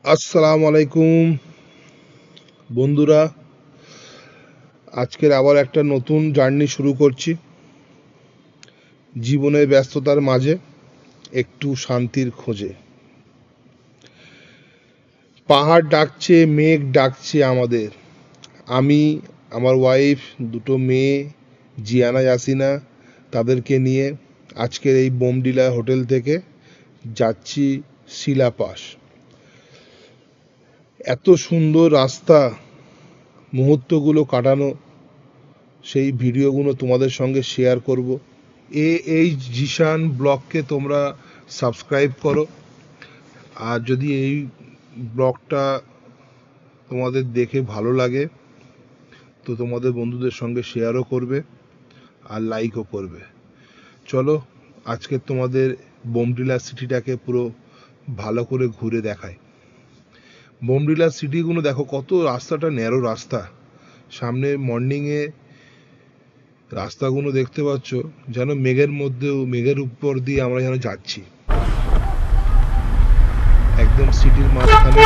আসসালামু আলাইকুম বন্ধুরা। আজকের আবার একটা নতুন জার্নি শুরু করছি। জীবনের ব্যস্ততার মাঝে একটু শান্তির খোঁজে। পাহাড় ডাকছে, মেঘ ডাকছে আমাদের। আমি, আমার ওয়াইফ, দুটো মেয়ে, জিয়ানা ইয়াসিনা, তাদেরকে নিয়ে আজকের এই বোমডিলা হোটেল থেকে যাচ্ছি শিলাপাস। এত সুন্দর রাস্তা, মুহূর্তগুলো কাটানো, সেই ভিডিওগুলো তোমাদের সঙ্গে শেয়ার করব। এই জিশান ব্লগকে তোমরা সাবস্ক্রাইব করো। আর যদি এই ব্লগটা তোমাদের দেখে ভালো লাগে তো তোমাদের বন্ধুদের সঙ্গে শেয়ারও করবে আর লাইকও করবে। চলো আজকে তোমাদের বোমডিলা সিটিটাকে পুরো ভালো করে ঘুরে দেখাই। বোমডিলা সিটিগুলো দেখো, কত রাস্তাটা ন্যারো রাস্তা। সামনে মর্নিংয়ে রাস্তাগুলো দেখতে পাচ্ছ, যেন মেঘের মধ্যেও, মেঘের উপর দিয়ে আমরা যেন যাচ্ছি একদম সিটির মাঝখানে।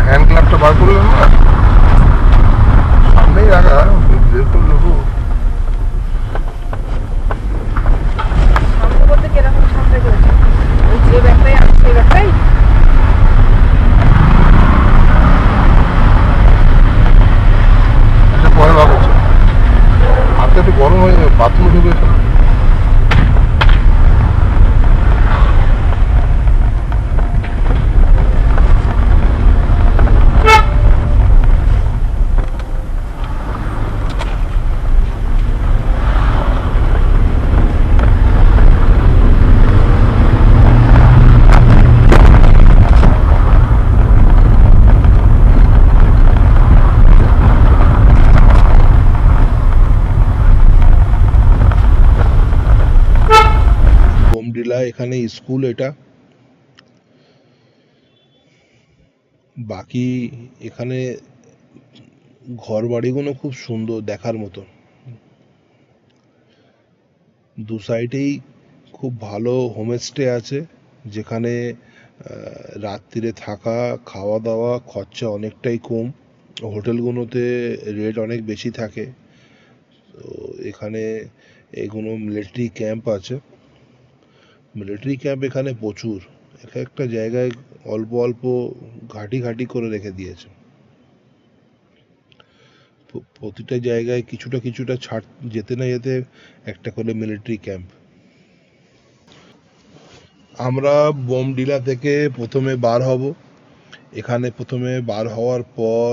হ্যান্ড গ্লাভটা বার করলেন না, সামনেই রাখা, বের করলে হবো। সামনে বলতে কিরকম সামনে করেছে? ওই যে ব্যাগটাই আছে সেই ব্যাগটাই। একটা পরে বার করছে, হাতে একটু গরম হয়ে যাবে, বাথরুমে ঢুকেছে। বোমডিলা এখানে স্কুল এটা। বাকি এখানে ঘর বাড়িগুলো খুব সুন্দর, দেখার মতো। দু সাইডেই খুব ভালো হোমস্টে আছে, যেখানে রাত্রিরে থাকা, খাওয়া দাওয়া খরচা অনেকটাই কম। হোটেলগুলোতে রেট অনেক বেশি থাকে। তো এখানে এগুলো মিলিটারি ক্যাম্প আছে। মিলিটারি ক্যাম্প এখানে প্রচুর, এক একটা জায়গায় অল্প অল্প ঘাঁটি ঘাঁটি করে রেখে দিয়েছে। প্রতিটা জায়গায় কিছুটা কিছুটা ছাড়, যেতে না যেতে একটা করে মিলিটারি ক্যাম্প। আমরা বোমডিলা থেকে প্রথমে বার হব। এখানে প্রথমে বার হওয়ার পর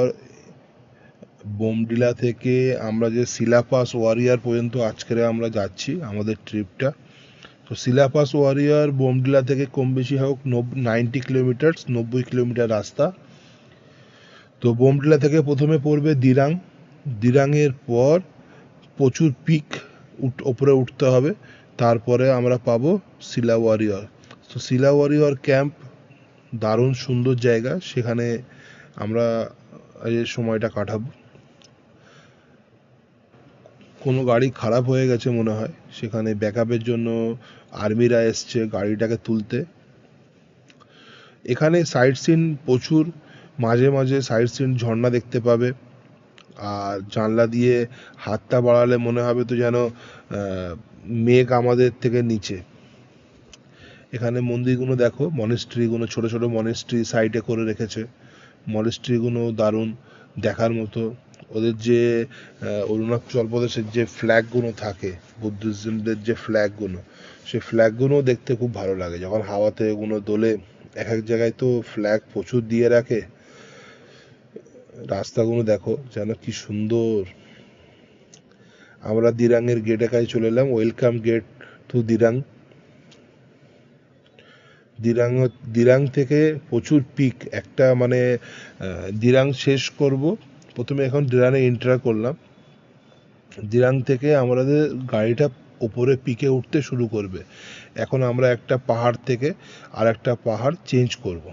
বোমডিলা থেকে আমরা যে শিলাপাস ওয়ারিয়ার পর্যন্ত আজকের আমরা যাচ্ছি আমাদের ট্রিপটা। তো শিলাপাস ওয়ারিয়ার বোমডিলা থেকে কম বেশি হোক 90 কিলোমিটার, 90 কিলোমিটার রাস্তা। তো বোমডিলা থেকে প্রথমে পড়বে দিরাং। দিরাংয়ের পর প্রচুর পিক ওপরে উঠতে হবে, তারপরে আমরা পাবো শিলা ওয়ারিয়র। তো শিলা ওয়ারিয়র ক্যাম্প দারুণ সুন্দর জায়গা, সেখানে আমরা এই সময়টা কাটাবো। কোনো গাড়ি খারাপ হয়ে গেছে মনে হয়, সেখানে ব্যাকআপের জন্য আর্মিরা এসছে গাড়িটাকে তুলতে। এখানে সাইট সিন প্রচুর, মাঝে মাঝে সাইট সিন ঝর্ণা দেখতে পাবে। আর জানলা দিয়ে হাতটা বাড়ালে মনে হবে তো যেন মেঘ আমাদের থেকে নিচে। এখানে মন্দিরগুলো দেখো, মনেস্ট্রিগুলো, ছোট ছোট মনেস্ট্রি সাইডে করে রেখেছে। মনেস্ট্রিগুলো দারুণ দেখার মতো। ওদের যে অরুণাচল প্রদেশের যে ফ্ল্যাগগুলো থাকে, বুদ্ধিজমদের যে ফ্ল্যাগগুলো, সেই ফ্ল্যাগগুলো দেখতে খুব ভালো লাগে যখন হাওয়াতে এগুলো দোলে। এক এক জায়গায় তো ফ্ল্যাগ প্রচুর দিয়ে রাখে। রাস্তাগুলো দেখো যেন কি সুন্দর। আমরা দিরাংয়ের গেটের কাছে চলে এলাম, welcome gate to Dirang. Dirang Dirang থেকে প্রচুর পিক একটা মানে দিরাং শেষ করব, প্রথমে এখন দিরাঙে এন্টার করলাম, দিরাং থেকে আমাদের গাড়িটা উপরে পিকে উঠতে শুরু করবে। এখন আমরা একটা পাহাড় থেকে আর একটা পাহাড় চেঞ্জ করব।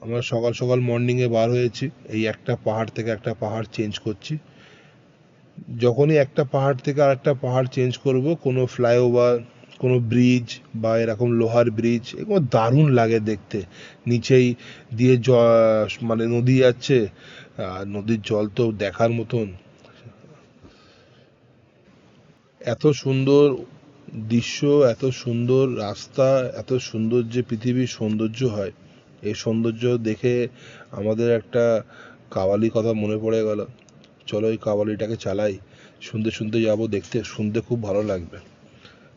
আমরা সকাল সকাল মর্নিংয়ে বার হয়েছি, এই একটা পাহাড় থেকে একটা পাহাড় চেঞ্জ করছি। যখনই একটা পাহাড় থেকে আর একটা পাহাড় চেঞ্জ করব, কোনো ফ্লাইওভার, কোনো ব্রিজ বা এরকম লোহার ব্রিজ, এগুলো দারুণ লাগে দেখতে। নিচেই দিয়ে মানে নদী যাচ্ছে, আর নদীর জল তো দেখার মতন। এত সুন্দর দৃশ্য, এত সুন্দর রাস্তা, এত সুন্দর যে পৃথিবীর সৌন্দর্য হয়, এই সৌন্দর্য দেখে আমাদের একটা কাওয়ালি কথা মনে পড়ে গেল। চলো এই কাওয়ালিটাকে চালাই, শুনতে শুনতে যাবো, দেখতে শুনতে খুব ভালো লাগবে।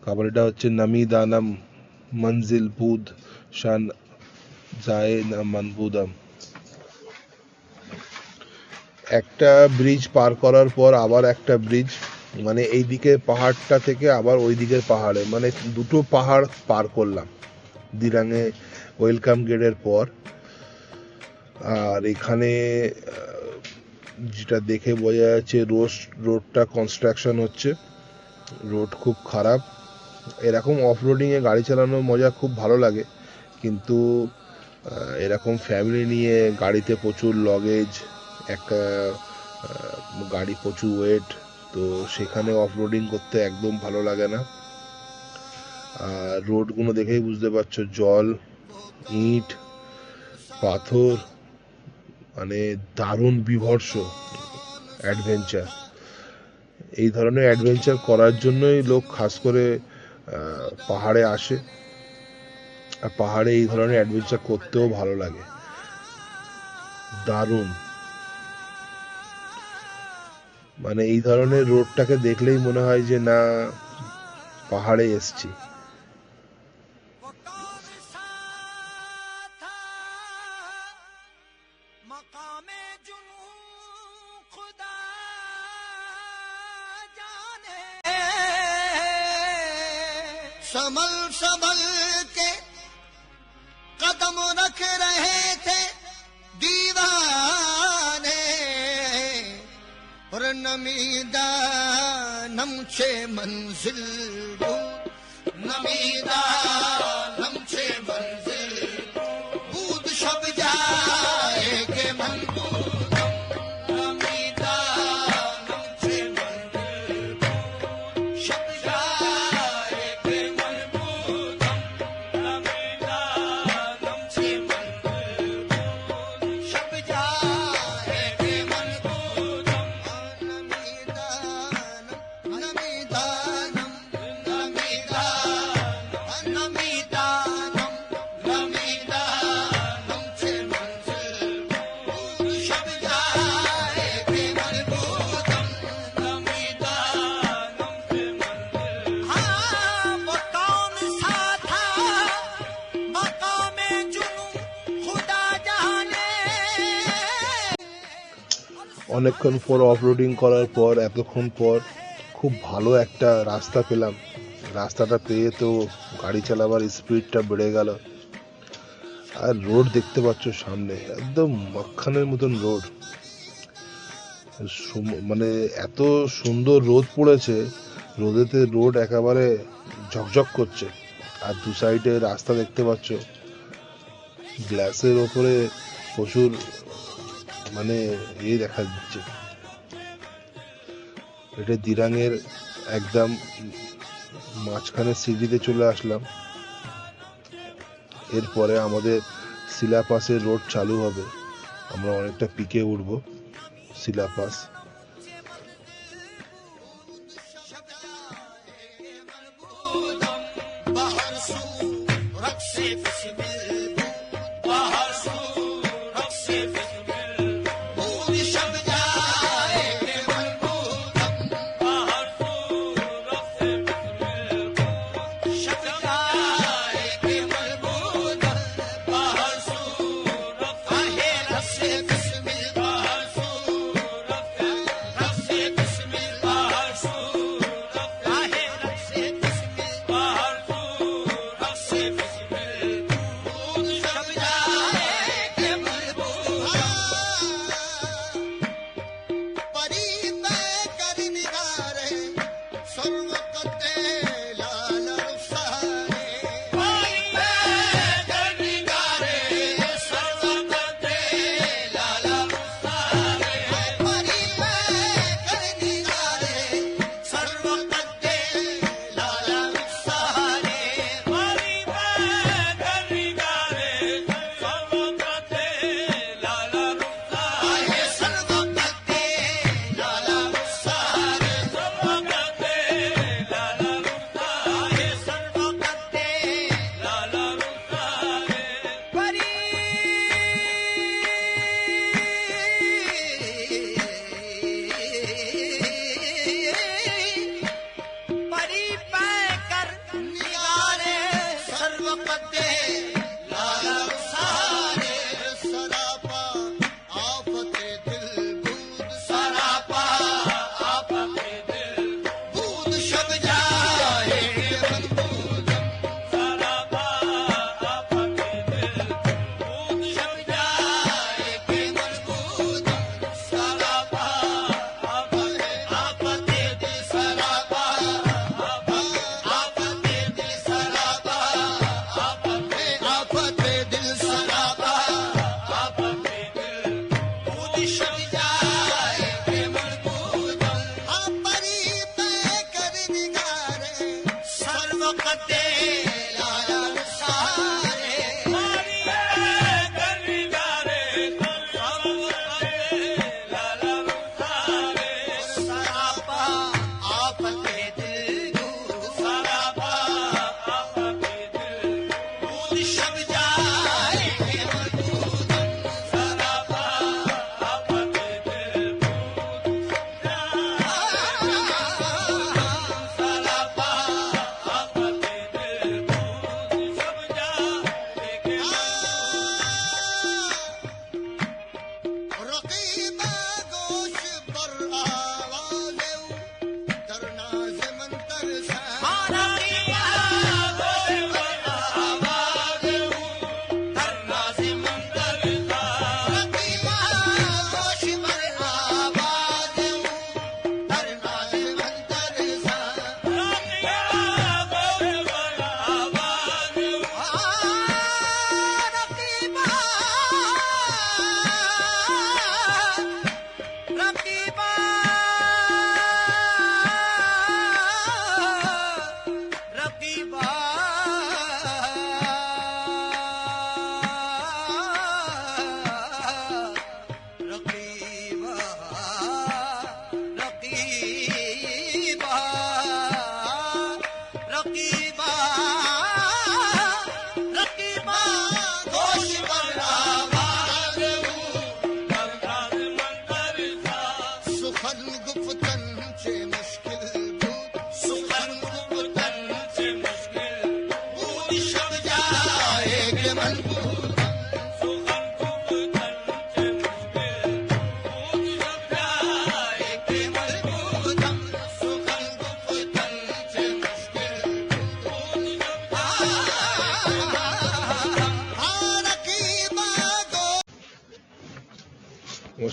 কাওয়ালিটা হচ্ছে নামি দানাম মঞ্জিল বুদ শান যায় না মানবুদাম। একটা ব্রিজ পার করার পর আবার একটা ব্রিজ, মানে এই দিকে পাহাড়টা থেকে আবার ওই দিকের পাহাড়ে, মানে দুটো পাহাড় পার করলাম দিরাঙে ওয়েলকাম গেটের পর। আর এখানে যেটা দেখে বোঝা যাচ্ছে রোডটা কনস্ট্রাকশন হচ্ছে, রোড খুব খারাপ। এরকম অফ রোডিংয়ে গাড়ি চালানোর মজা খুব ভালো লাগে, কিন্তু এরকম ফ্যামিলি নিয়ে গাড়িতে প্রচুর লগেজ, একটা গাড়ি প্রচুর ওয়েট, তো সেখানে অফ রোডিং করতে একদম ভালো লাগে না। আর রোডগুলো দেখেই বুঝতে পারছো, জল, ইট, পাথর, মানে দারুণ বিভৎস অ্যাডভেঞ্চার। এই ধরনের অ্যাডভেঞ্চার করার জন্যই লোক খাস করে পাহাড়ে আসে, আর পাহাড়ে এই ধরনের অ্যাডভেঞ্চার করতেও ভালো লাগে, দারুণ। মানে এই ধরনের রোডটাকে দেখলেই মনে হয় যে না, পাহাড়ে এসছি। संभल संभल के कदम रख रहे थे दीवाने, और नमीदा नमछे मंजिल नमीदा नमछे मंजिल बूद शब जाए के मन नमीदा नमछे मंजिल शब जाए के मन नमीदा नमछे मंजिल शब जाए के मन অনেকক্ষণ পর অফ রোডিং করার পর, এতক্ষণ পর খুব ভালো একটা রাস্তা পেলাম। রাস্তাটা পেয়ে তো গাড়ি চালাবার স্পিডটা বেড়ে গেল। আর রোড দেখতে পাচ্ছ সামনে, একদম মাখানের মতন রোড, মানে এত সুন্দর রোদ পড়েছে, রোদেতে রোড একেবারে ঝকঝক করছে। আর দু সাইডে রাস্তা দেখতে পাচ্ছ, গ্লাসের ওপরে প্রচুর মানে দেখা যাচ্ছে। এটা দিরাঙের একদম মাঝখানে সিঁড়িতে চলে আসলাম। এরপরে আমাদের সিলাপাসের রোড চালু হবে, আমরা অনেকটা পিকে উঠবো সিলাপাস।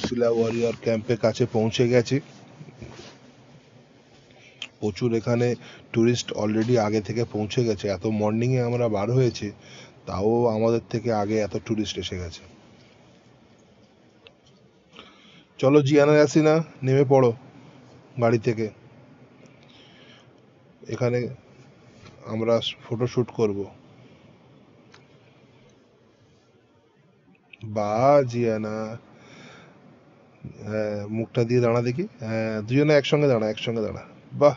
শিলা ওয়ারিয়র ক্যাম্পের কাছে পৌঁছে গেছি। প্রচুর এখানে টুরিস্ট অলরেডি আগে থেকে পৌঁছে গেছে। এত মর্নিংয়ে আমরা বার হয়েছি, তাও আমাদের থেকে আগে এত টুরিস্ট এসে গেছে। চলো জিয়ানা ইয়াসিনা, নেমে পড়ো গাড়ি থেকে। এখানে আমরা ফটোশ্যুট করব। বা জিয়ানা, হ্যাঁ মুখটা দিয়ে দাঁড়া দেখি। হ্যাঁ দুজনে একসঙ্গে দাঁড়া, একসঙ্গে দাঁড়া। বাহ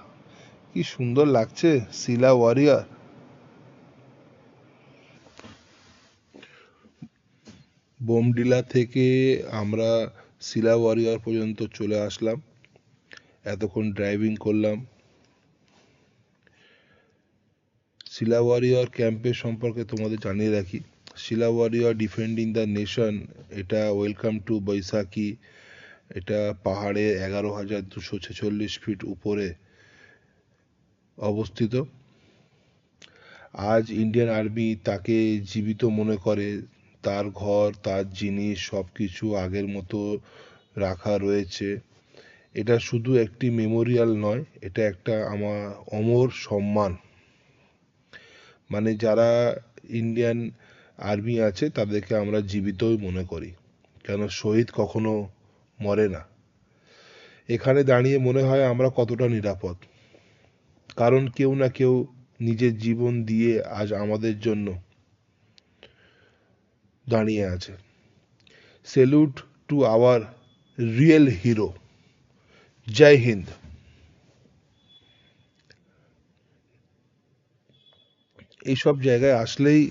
কি সুন্দর লাগছে শিলা ওয়ারিয়র। বোমডিলা থেকে আমরা শিলা ওয়ারিয়র পর্যন্ত চলে আসলাম। এতক্ষণ ড্রাইভিং করলাম। শিলা ওয়ারিয়র ক্যাম্পের সম্পর্কে তোমাদের জানিয়ে রাখি। শিলা ওয়ারিয়র ডিফেন্ডিং দ্য নেশন, এটা ওয়েলকাম টু বৈশাখী। এটা পাহাড়ে 11,246 ফিট উপরে অবস্থিত। আজ ইন্ডিয়ান আর্মি তাকে জীবিত মনে করে। তার ঘর, তার জিনিস সব কিছু আগের মতো রাখা রয়েছে। এটা শুধু একটি মেমোরিয়াল নয়, এটা একটা আমার অমর সম্মান। মানে যারা ইন্ডিয়ান আর্মি আছে তাদেরকে আমরা জীবিতই মনে করি, কেন শহীদ কখনো মরে না। এখানে দাঁড়িয়ে মনে হয় আমরা কতটা নিরাপদ, কারণ কেউ না কেউ নিজের জীবন দিয়ে আজ আমাদের জন্য দাঁড়িয়ে আছে। Salute to our real hero. জয় হিন্দ। এইসব জায়গায় আসলেই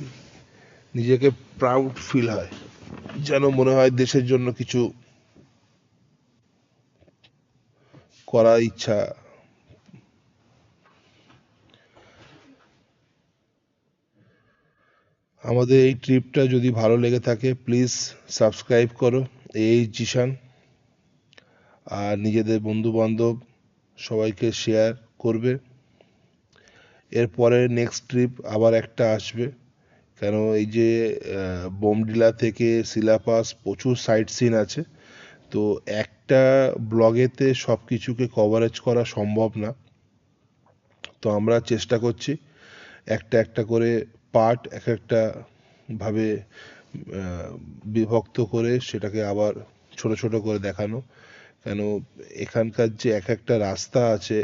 নিজেকে প্রাউড ফিল হয়, যেন মনে হয় দেশের জন্য কিছু করার ইচ্ছা। আমাদের এই ট্রিপটা যদি ভালো লেগে থাকে প্লিজ সাবস্ক্রাইব করো এই জিশান, আর নিজেদের বন্ধু বান্ধব সবাইকে শেয়ার করবে। এরপরে নেক্সট ট্রিপ আবার একটা আসবে, কেন এই যে বোমডিলা থেকে শিলাপাস প্রচুর সাইট সিন আছে, তো একটা ব্লগেতে সব কিছুকে কভারেজ করা সম্ভব না। তো আমরা চেষ্টা করছি একটা একটা করে পার্ট এক একটা ভাবে বিভক্ত করে সেটাকে আবার ছোট ছোট করে দেখানো। কেন এখানকার যে এক একটা রাস্তা আছে,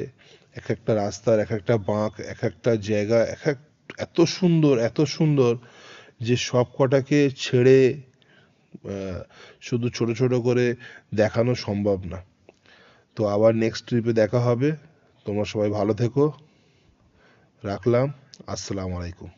এক একটা রাস্তার এক একটা বাঁক, এক একটা জায়গা এত সুন্দর, এত সুন্দর যে সব কটাকে ছেড়ে শুধু ছোট ছোট করে দেখানো সম্ভব না। তো আবার নেক্সট ট্রিপে দেখা হবে। তোমরা সবাই ভালো থেকো। রাখলাম। আসসালামু আলাইকুম।